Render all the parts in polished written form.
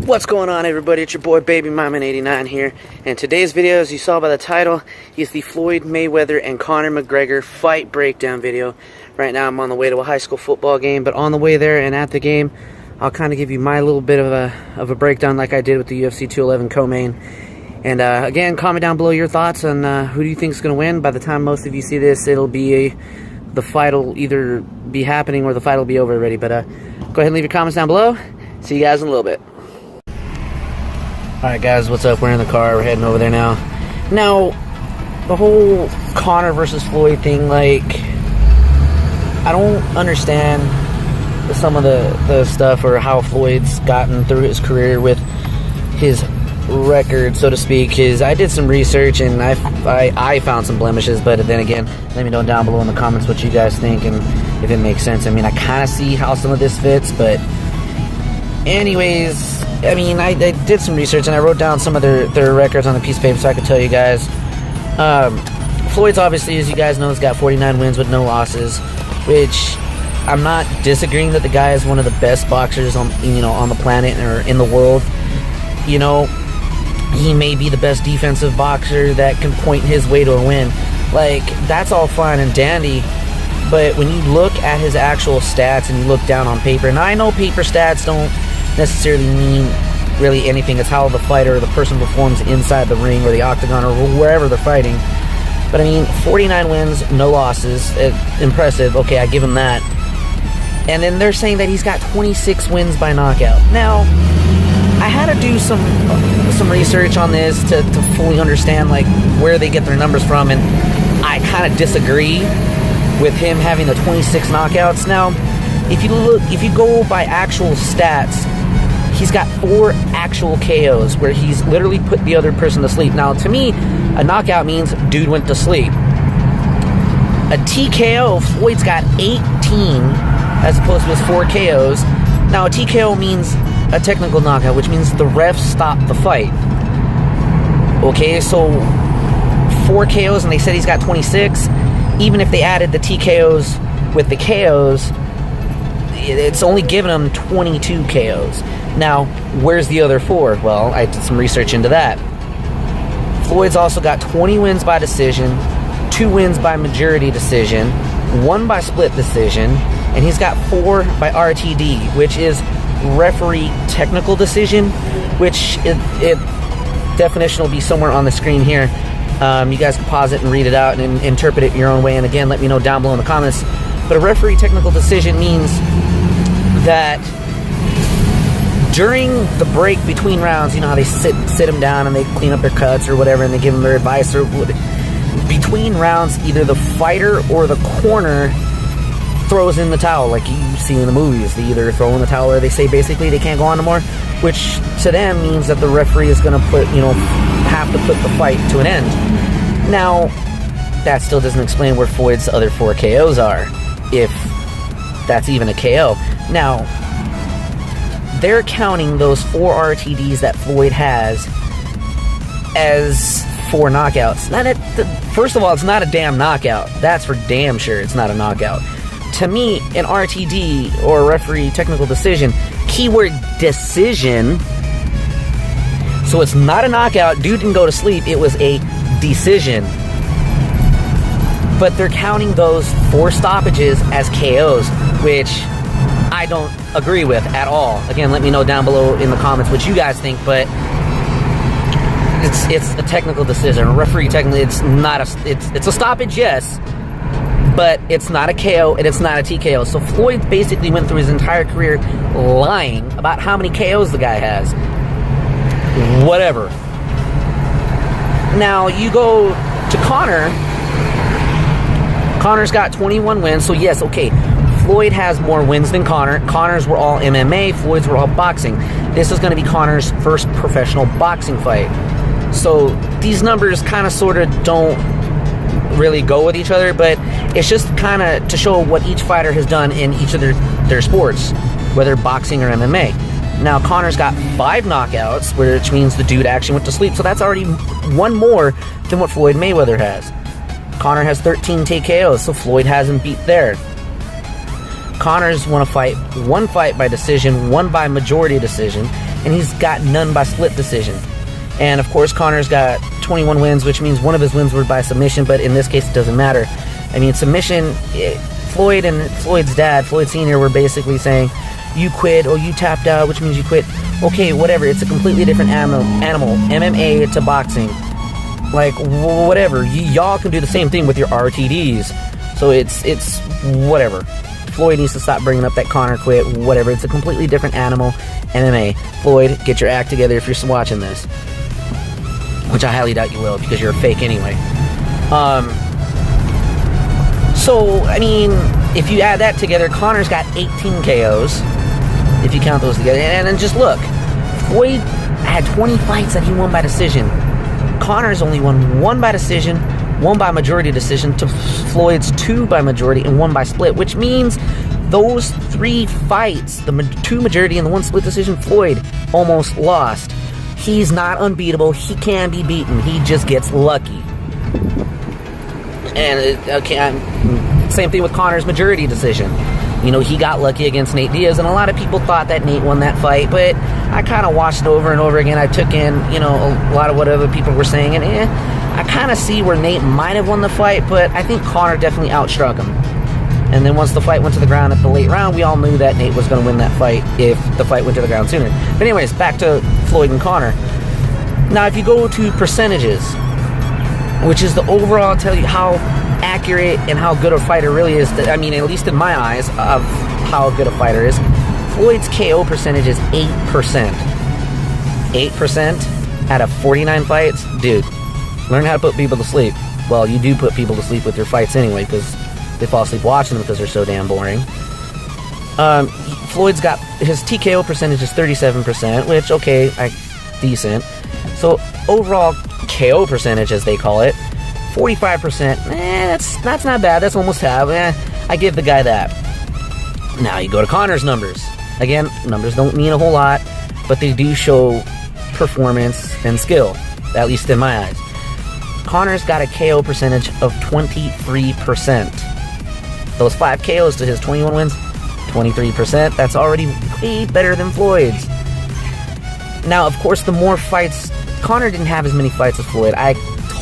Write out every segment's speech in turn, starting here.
What's going on, everybody? It's your boy Baby Mama89 here, and today's video, as you saw by the title, is the Floyd Mayweather and Conor McGregor fight breakdown video. Right now I'm on the way to a high school football game, but on the way there and at the game, I'll kind of give you my little bit of a breakdown like I did with the UFC 211 co-main. And again, comment down below your thoughts on who do you think is going to win. By the time most of you see this, it'll be the fight will either be happening or the fight will be over already. But go ahead and leave your comments down below. See you guys in a little bit. Alright guys, what's up? We're in the car, we're heading over there now. Now, the whole Conor versus Floyd thing, like, I don't understand some of the stuff or how Floyd's gotten through his career with his record, so to speak. I did some research and I found some blemishes, but then again, let me know down below in the comments what you guys think and if it makes sense. I mean, I kind of see how some of this fits, but anyways, I mean, I did some research and I wrote down some of their records on a piece of paper so I could tell you guys. Floyd's obviously, as you guys know, has got 49 wins with no losses, which I'm not disagreeing that the guy is one of the best boxers on the planet or in the world. You know, he may be the best defensive boxer that can point his way to a win. Like, that's all fine and dandy, but when you look at his actual stats and you look down on paper, and I know paper stats don't necessarily mean really anything. It's how the fighter or the person performs inside the ring or the octagon or wherever they're fighting. But I mean, 49 wins, no losses, impressive. Okay, I give him that. And then they're saying that he's got 26 wins by knockout. Now, I had to do some research on this to fully understand like where they get their numbers from, and I kind of disagree with him having the 26 knockouts. Now, if you go by actual stats, he's got 4 actual KOs where he's literally put the other person to sleep. Now, to me, a knockout means dude went to sleep. A TKO, Floyd's got 18 as opposed to his 4 KOs. Now, a TKO means a technical knockout, which means the refs stopped the fight. Okay, so 4 KOs, and they said he's got 26. Even if they added the TKOs with the KOs, it's only giving him 22 KOs. Now, where's the other 4? Well, I did some research into that. Floyd's also got 20 wins by decision, 2 wins by majority decision, 1 by split decision, and he's got 4 by RTD, which is referee technical decision, which it definition will be somewhere on the screen here. You guys can pause it and read it out and interpret it your own way, and again, let me know down below in the comments. But a referee technical decision means that during the break between rounds, you know how they sit them down and they clean up their cuts or whatever, and they give them their advice, or between rounds, either the fighter or the corner throws in the towel, like you see in the movies. They either throw in the towel or they say basically they can't go on anymore, which to them means that the referee is going to have to put the fight to an end. Now, that still doesn't explain where Floyd's other 4 KOs are, if that's even a KO. Now, they're counting those 4 RTDs that Floyd has as 4 knockouts. First of all, it's not a damn knockout. That's for damn sure it's not a knockout. To me, an RTD, or a referee technical decision, keyword decision, so it's not a knockout, dude didn't go to sleep, it was a decision. But they're counting those 4 stoppages as KOs, which I don't agree with at all. Again, let me know down below in the comments what you guys think, but it's a technical decision. A referee technically, it's a stoppage, yes, but it's not a KO and it's not a TKO. So Floyd basically went through his entire career lying about how many KOs the guy has. Whatever. Now, you go to Conor. Conor's got 21 wins, so yes, okay, Floyd has more wins than Conor. Conor's were all MMA, Floyd's were all boxing. This is going to be Conor's first professional boxing fight. So these numbers kind of sort of don't really go with each other, but it's just kind of to show what each fighter has done in each of their sports, whether boxing or MMA. Now, Conor's got 5 knockouts, which means the dude actually went to sleep, so that's already 1 more than what Floyd Mayweather has. Conor has 13 TKOs, so Floyd hasn't beat there. Conor's won one fight by decision, 1 by majority decision. and he's got none by split decision. And of course, Conor's got 21 wins, which means one of his wins were by submission, but in this case, it doesn't matter. I mean, submission, Floyd and Floyd's dad, Floyd Sr., were basically saying, you quit, or you tapped out, which means you quit. Okay, whatever, it's a completely different animal. MMA to boxing. Like, whatever. Y'all can do the same thing with your RTDs. So it's whatever. Floyd needs to stop bringing up that Conor quit, whatever. It's a completely different animal. MMA. Floyd, get your act together if you're watching this. Which I highly doubt you will, because you're a fake anyway. So, I mean, if you add that together, Conor's got 18 KOs. If you count those together. And then just look. Floyd had 20 fights that he won by decision. Conor's only won 1 by decision, 1 by majority decision, to Floyd's 2 by majority and 1 by split, which means those 3 fights, the 2 majority and the 1 split decision, Floyd almost lost. He's not unbeatable. He can be beaten. He just gets lucky. And same thing with Conor's majority decision. You know, he got lucky against Nate Diaz, and a lot of people thought that Nate won that fight, but I kind of watched it over and over again. I took in, you know, a lot of what other people were saying, and I kind of see where Nate might have won the fight, but I think Conor definitely outstruck him. And then once the fight went to the ground at the late round, we all knew that Nate was going to win that fight if the fight went to the ground sooner. But anyways, back to Floyd and Conor. Now, if you go to percentages, which is the overall, tell you how accurate and how good a fighter really is, I mean, at least in my eyes, of how good a fighter is, Floyd's KO percentage is 8%. 8% out of 49 fights? Dude, learn how to put people to sleep. Well, you do put people to sleep with your fights anyway, because they fall asleep watching them because they're so damn boring. Floyd's got, his TKO percentage is 37%, which, okay, decent. So, overall KO percentage, as they call it, 45%, that's not bad. That's almost half. I give the guy that. Now you go to Conor's numbers. Again, numbers don't mean a whole lot, but they do show performance and skill, at least in my eyes. Conor's got a KO percentage of 23%. Those 5 KOs to his 21 wins, 23%. That's already way better than Floyd's. Now, of course, the more fights, Conor didn't have as many fights as Floyd. I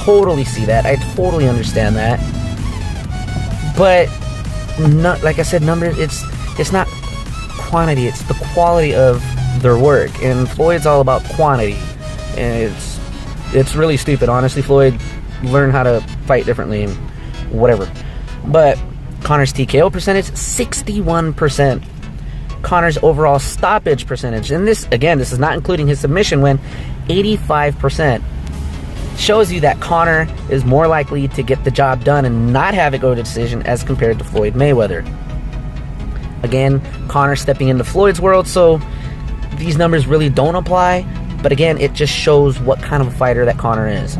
totally see that. I totally understand that. But, like I said, numbers, it's not quantity, it's the quality of their work. And Floyd's all about quantity. And it's really stupid, honestly. Floyd learned how to fight differently and whatever. But Conor's TKO percentage, 61%. Conor's overall stoppage percentage, and this is not including his submission win, 85%. Shows you that Conor is more likely to get the job done and not have it go to decision as compared to Floyd Mayweather. Again, Conor stepping into Floyd's world, so these numbers really don't apply, but again, it just shows what kind of a fighter that Conor is.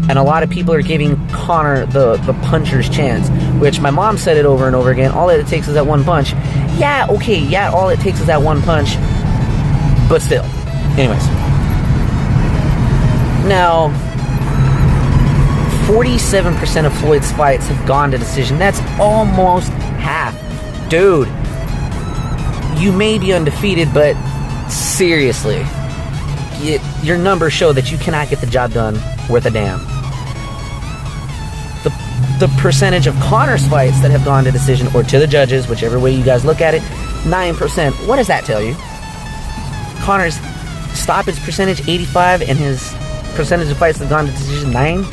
And a lot of people are giving Conor the puncher's chance, which my mom said it over and over again. All it takes is that one punch. Yeah, okay, yeah, all it takes is that one punch. But still. Anyways. Now, 47% of Floyd's fights have gone to decision. That's almost half. Dude, you may be undefeated, but seriously, your numbers show that you cannot get the job done worth a damn. The percentage of Conor's fights that have gone to decision or to the judges, whichever way you guys look at it, 9%. What does that tell you? Conor's stoppage percentage, 85, and his percentage of fights that have gone to decision, 9.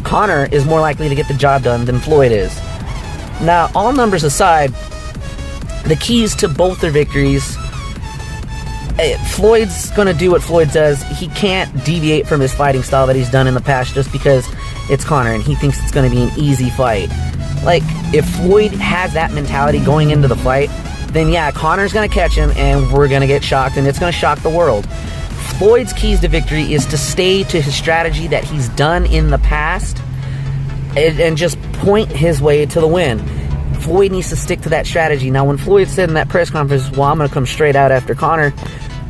Conor is more likely to get the job done than Floyd is. Now, all numbers aside, the keys to both their victories, Floyd's going to do what Floyd does. He can't deviate from his fighting style that he's done in the past just because it's Conor and he thinks it's going to be an easy fight. Like, if Floyd has that mentality going into the fight, then yeah, Conor's going to catch him and we're going to get shocked and it's going to shock the world. Floyd's keys to victory is to stay to his strategy that he's done in the past and just point his way to the win. Floyd needs to stick to that strategy. Now, when Floyd said in that press conference, well, I'm going to come straight out after Conor,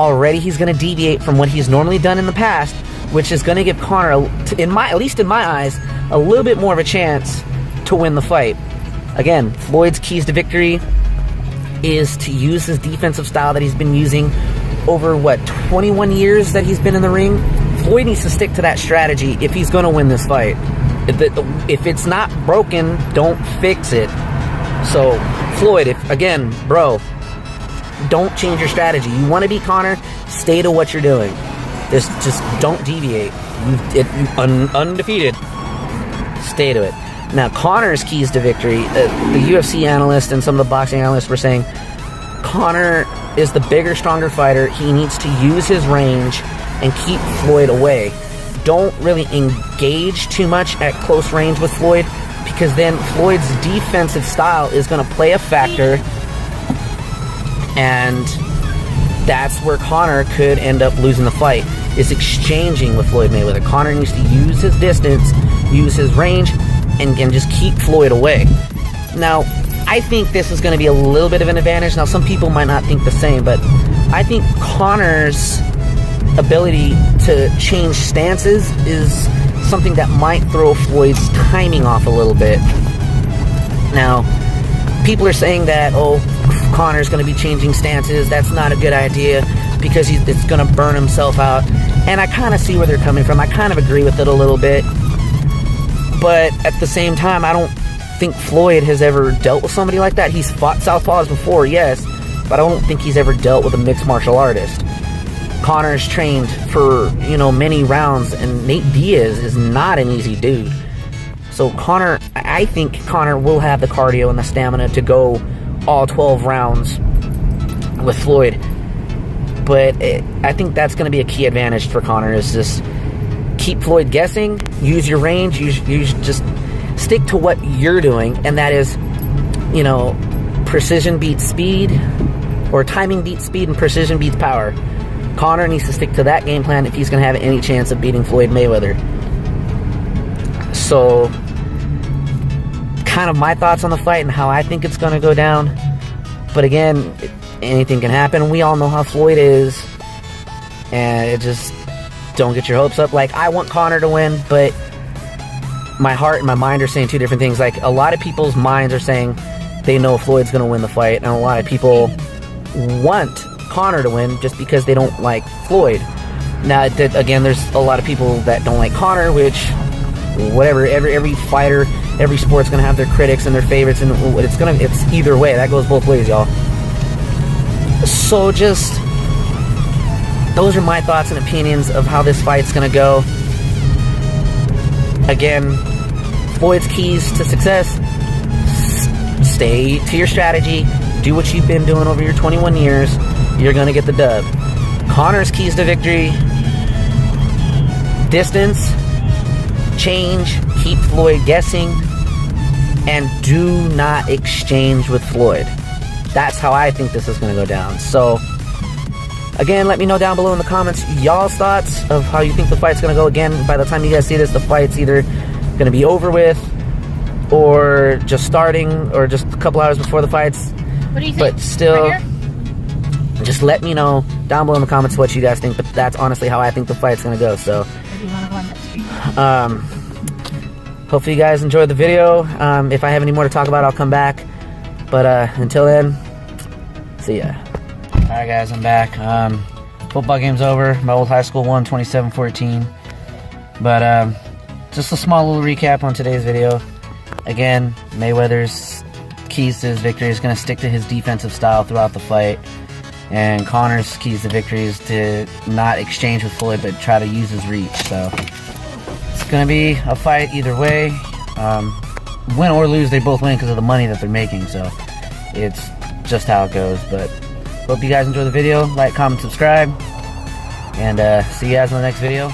already he's going to deviate from what he's normally done in the past, which is going to give Conor, at least in my eyes, a little bit more of a chance to win the fight. Again, Floyd's keys to victory is to use his defensive style that he's been using over, what, 21 years that he's been in the ring. Floyd needs to stick to that strategy if he's going to win this fight. If it's not broken, don't fix it. So, Floyd, again, bro, don't change your strategy. You want to beat Conor, stay to what you're doing. Just don't deviate. Undefeated. Stay to it. Now, Conor's keys to victory, the UFC analyst and some of the boxing analysts were saying Conor is the bigger, stronger fighter. He needs to use his range and keep Floyd away. Don't really engage too much at close range with Floyd, because then Floyd's defensive style is going to play a factor, and that's where Conor could end up losing the fight, is exchanging with Floyd Mayweather. Conor needs to use his distance, use his range, and just keep Floyd away. Now, I think this is going to be a little bit of an advantage. Now, some people might not think the same, but I think Conor's ability to change stances is something that might throw Floyd's timing off a little bit. Now, people are saying that, oh, Conor's going to be changing stances. That's not a good idea because it's going to burn himself out. And I kind of see where they're coming from. I kind of agree with it a little bit. But at the same time, I don't think Floyd has ever dealt with somebody like that. He's fought southpaws before, yes, but I don't think he's ever dealt with a mixed martial artist. Conor's trained for, many rounds, and Nate Diaz is not an easy dude. So I think Conor will have the cardio and the stamina to go all 12 rounds with Floyd. But I think that's going to be a key advantage for Conor, is just keep Floyd guessing, use your range, just stick to what you're doing, and that is, precision beats speed, or timing beats speed and precision beats power. Conor needs to stick to that game plan if he's going to have any chance of beating Floyd Mayweather. So, kind of my thoughts on the fight and how I think it's going to go down. But again, anything can happen. We all know how Floyd is. And don't get your hopes up. Like, I want Conor to win, but my heart and my mind are saying two different things. Like, a lot of people's minds are saying they know Floyd's going to win the fight, and a lot of people want Conor to win just because they don't like Floyd. Now, again, there's a lot of people that don't like Conor, which, whatever, every fighter, every sport's going to have their critics and their favorites, and it's either way. That goes both ways, y'all. So those are my thoughts and opinions of how this fight's going to go. Again, Floyd's keys to success: stay to your strategy, do what you've been doing over your 21 years, you're going to get the dub. Conor's keys to victory: distance, change, keep Floyd guessing, and do not exchange with Floyd. That's how I think this is going to go down. So, again, let me know down below in the comments y'all's thoughts of how you think the fight's going to go. Again, by the time you guys see this, the fight's either going to be over with, or just starting, or just a couple hours before the fight's. What do you think? But still, right, just let me know down below in the comments what you guys think. But that's honestly how I think the fight's going to go. So, do you want to go on that street? Hopefully you guys enjoyed the video. If I have any more to talk about, I'll come back. But until then, see ya. Alright guys, I'm back. Football game's over. My old high school won 27-14. But just a small little recap on today's video. Again, Mayweather's keys to his victory is going to stick to his defensive style throughout the fight. And Conor's keys to victory is to not exchange with Floyd, but try to use his reach. So it's going to be a fight either way. Win or lose, they both win because of the money that they're making. So it's just how it goes. But hope you guys enjoy the video. Like, comment, subscribe. And see you guys in the next video.